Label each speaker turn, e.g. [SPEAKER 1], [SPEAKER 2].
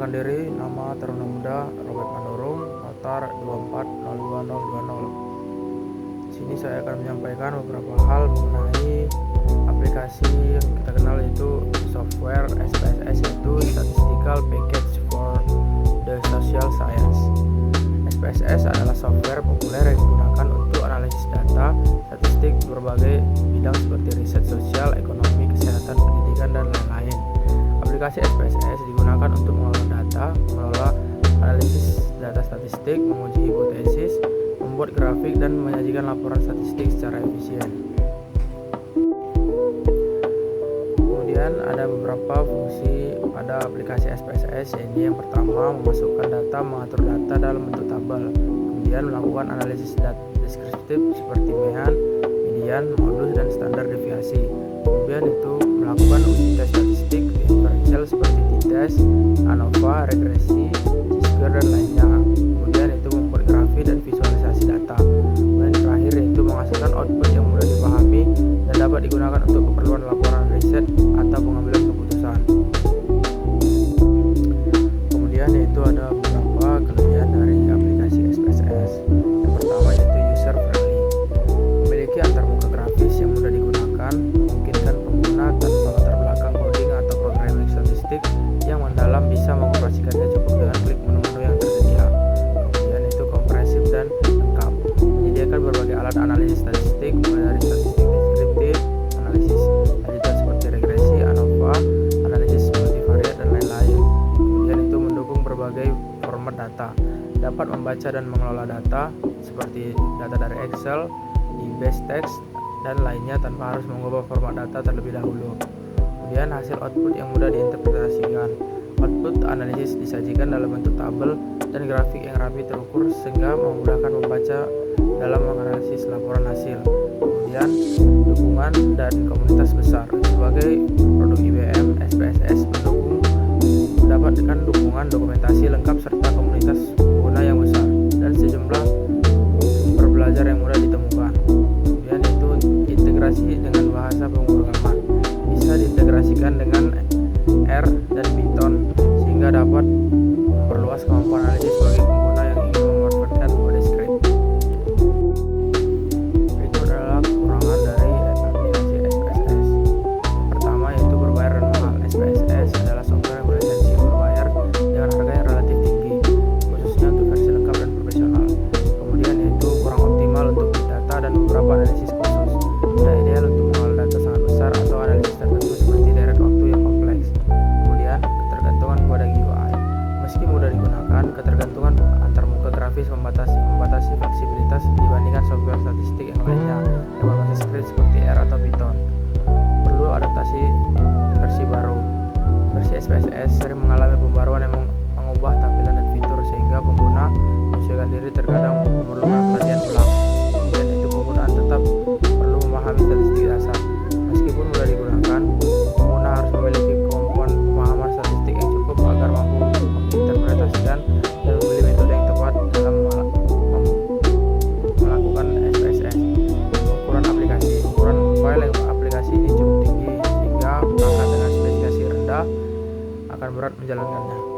[SPEAKER 1] Perkenalkan diri, nama Taruna Muda Robert Manurung, notar 24022020. Di sini saya akan menyampaikan beberapa hal mengenai aplikasi yang kita kenal yaitu software SPSS, yaitu Statistical Package for the Social Science. SPSS adalah software populer yang digunakan untuk analisis data statistik berbagai bidang seperti riset sosial, ekonomi, kesehatan, pendidikan, dan lain-lain. Aplikasi SPSS digunakan untuk mengelola data, mengelola analisis data statistik, menguji hipotesis, membuat grafik, dan menyajikan laporan statistik secara efisien. Kemudian ada beberapa fungsi pada aplikasi SPSS, yaitu yang pertama memasukkan data, mengatur data dalam bentuk tabel, kemudian melakukan analisis data deskriptif seperti median, modus, dan standar deviasi. Kemudian itu melakukan uji tes statistik diferensial seperti t-test, ANOVA, regresi, chi-square, dan lainnya. Kemudian itu membuat grafik dan visualisasi data. Kemudian terakhir yaitu menghasilkan output yang mudah dipahami dan dapat digunakan untuk keperluan laporan riset atau pengambilan keputusan. Kemudian yaitu ada beberapa kelebihan dari aplikasi SPSS. Yang pertama yaitu user friendly, memiliki antarmuka grafis yang mudah digunakan, memungkinkan pengguna tanpa latar belakang coding atau programming statistik yang mendalam bisa mengoperasikannya cukup dengan klik menu-menu yang tersedia. Kemudian itu komprehensif dan lengkap, menyediakan berbagai alat analisis statistik mulai dari statistik deskriptif, analisis lanjutan seperti regresi, ANOVA, analisis multivariat, dan lain-lain. Kemudian itu mendukung berbagai format data, dapat membaca dan mengelola data seperti data dari Excel, di base text, dan lainnya tanpa harus mengubah format data terlebih dahulu. Kemudian hasil output yang mudah diinterpretasikan. Output analisis disajikan dalam bentuk tabel dan grafik yang rapi terukur sehingga memudahkan membaca dalam menganalisis laporan hasil. Kemudian dukungan dan komunitas besar. Sebagai produk IBM, SPSS mendapatkan dukungan dokumentasi lengkap serta komunitas pengguna yang besar dan sejumlah sumber belajar yang mudah ditemukan. Kemudian itu integrasi dengan bahasa pemrograman, bisa diintegrasikan dengan R dan Python sehingga dapat memperluas kemampuan analisis bagi pengguna yang ingin memanfaatkan kode script. Itu adalah kekurangan dari aplikasi SPSS. Yang pertama yaitu berbayar dan mahal. SPSS adalah software yang berlisensi berbayar dengan harga yang relatif tinggi, khususnya untuk versi lengkap dan profesional. Kemudian yaitu kurang optimal untuk big data dan beberapa analisis khusus. Tidak ideal untuk mengolah data sangat besar atau analisis tertentu seperti deret waktu yang kompleks. Kemudian ketergantungan pada GUI. Meski mudah digunakan, ketergantungan antarmuka grafis membatasi fleksibilitas dibandingkan software statistik yang lainnya yang berbasis script seperti R atau Python. Perlu adaptasi versi baru. Versi SPSS sering mengalami pembaruan yang mengubah tampilan dan fitur sehingga pengguna menyesuaikan diri terkadang memerlukan pelatihan ulang. Kemudian itu penggunaan tetap perlu memahami statistik dasar. Meskipun mudah digunakan, pengguna harus memiliki kemampuan pemahaman statistik yang cukup agar mampu menginterpretasikan dan memilih metode yang tepat dalam melakukan SPSS. Ukuran aplikasi. Ukuran file aplikasi ini cukup tinggi sehingga perangkat dengan spesifikasi rendah akan berat menjalankannya.